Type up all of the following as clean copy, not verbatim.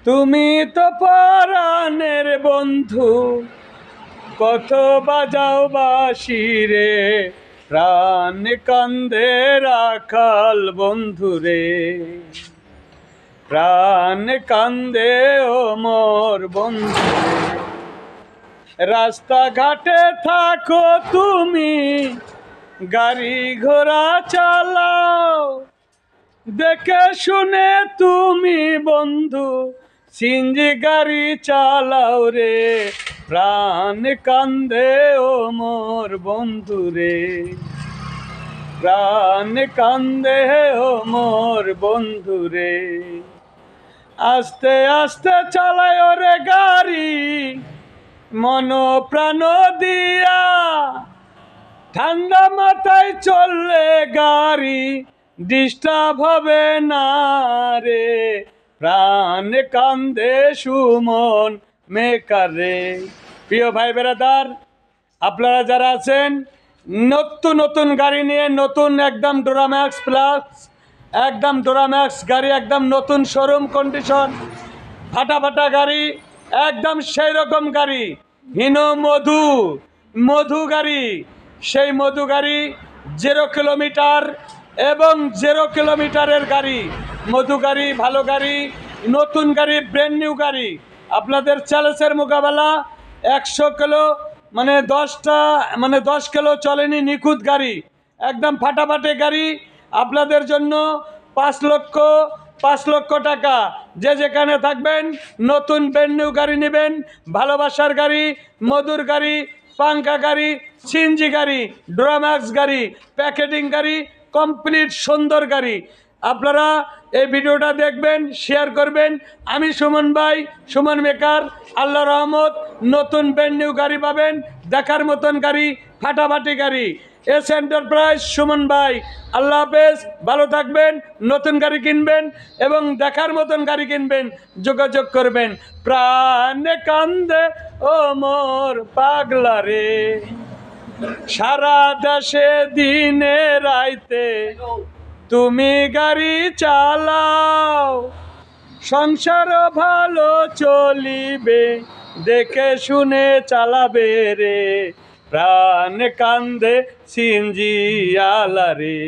তুমি তো পরাণের বন্ধু, কত বাজাও বাঁশি রে, প্রাণ কান্দে রাখাল বন্ধু রে, প্রাণ কান্দে ও মোর বন্ধু রে। রাস্তাঘাটে থাকো তুমি, গাড়ি ঘোড়া চালাও, দেখে শুনে তুমি বন্ধু সিঞ্জি গাড়ি চালাও রে, প্রাণ কান্দে ও মোর বন্ধু রে, প্রাণ কান্দে ও মোর বন্ধু রে। আস্তে আস্তে চালায় রে গাড়ি, মন প্রাণ দিয়া, ঠান্ডা মাথায় চললে গাড়ি ডিস্টার্ব হবে না রে, প্রাণ কান্দে সুমন মেকার রে। প্রিয় ভাই বেরাদার, আপনারা যারা আছেন নতুন নতুন গাড়ি নিয়ে, নতুন একদম ডোরাম্যাক্স প্লাস, একদম ডোরাম্যাক্স গাড়ি, একদম নতুন শোরুম কন্ডিশন, ফাটা ফাটা গাড়ি, একদম সেই রকম গাড়ি, হিনো মধু মধু গাড়ি, সেই মধু গাড়ি 0 কিলোমিটার এবং 0 কিলোমিটারের গাড়ি, মধু গাড়ি, ভালো গাড়ি, নতুন গাড়ি, ব্র্যান্ড নিউ গাড়ি। আপনাদের চ্যালেঞ্জের মোকাবেলা 100 কিলো মানে 10 কিলো চলেনি নিখুঁত গাড়ি, একদম ফাটাফাটি গাড়ি আপনাদের জন্য। 5 লক্ষ টাকা, যে যেখানে থাকবেন নতুন ব্র্যান্ড নিউ গাড়ি নেবেন, ভালোবাসার গাড়ি, মধুর গাড়ি, পাঙ্কা গাড়ি, সিএনজি গাড়ি, ডোরাম্যাক্স গাড়ি, প্যাকেটিং গাড়ি, কমপ্লিট সুন্দর গাড়ি। আপনারা এই ভিডিওটা দেখবেন, শেয়ার করবেন। আমি সুমন ভাই, সুমন মেকার, আল্লাহ রহমত নতুন ব্র্যান্ড নিউ গাড়ি পাবেন, দেখার মতন গাড়ি, ফাটাফাটি গাড়ি। এস এন্টারপ্রাইজ সুমন ভাই, আল্লাহ হাফেজ, ভালো থাকবেন। নতুন গাড়ি কিনবেন এবং দেখার মতন গাড়ি কিনবেন, যোগাযোগ করবেন। প্রাণে কান্দে ও মোর পাগলা রে, সারা দেশে দিনে রাইতে তুমি গাড়ি চালাও, সংসার ভালো চলিবে, দেখে শুনে চালাবে রে, প্রাণ কান্দে সিএনজি আলা রে।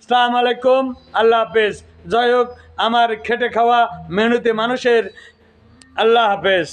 আসসালামু আলাইকুম, আল্লাহ হাফেজ। জয় হোক আমার খেটে খাওয়া মেহনতি মানুষের। আল্লাহ হাফেজ।